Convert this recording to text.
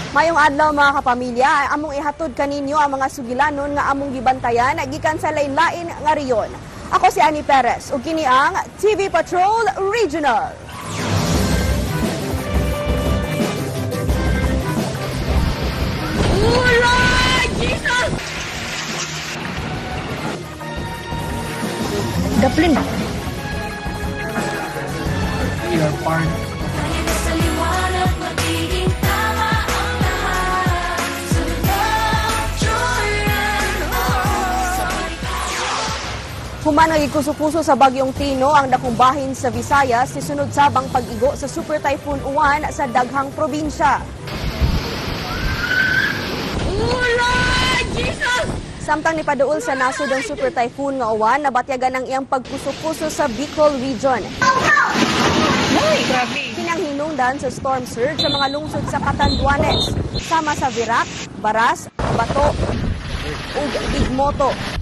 Mayong adlaw mga kapamilya, among ihatod kaninyo ang mga sugilanon nga among gibantayan gikan sa lain-lain nga reyon. Ako si Annie Perez ug kini ang TV Patrol Regional. Lord Jesus! Daplin. Your part. Human nga gikuso-kuso sa bagyong Tino ang dakong bahin sa Visayas sisunod sabang pag-igo sa Super Typhoon Uwan sa daghang probinsya. Lord Jesus! Samtang nipaduol sa nasod ang Super Typhoon nga uwan, nabatyagan ang iyang pagkuso-kuso sa Bicol Region. Ay, grabe. Kinanghinungdan sa storm surge sa mga lungsod sa Catanduanes, sama sa Virac, Baras, Bato ug Bigmoto.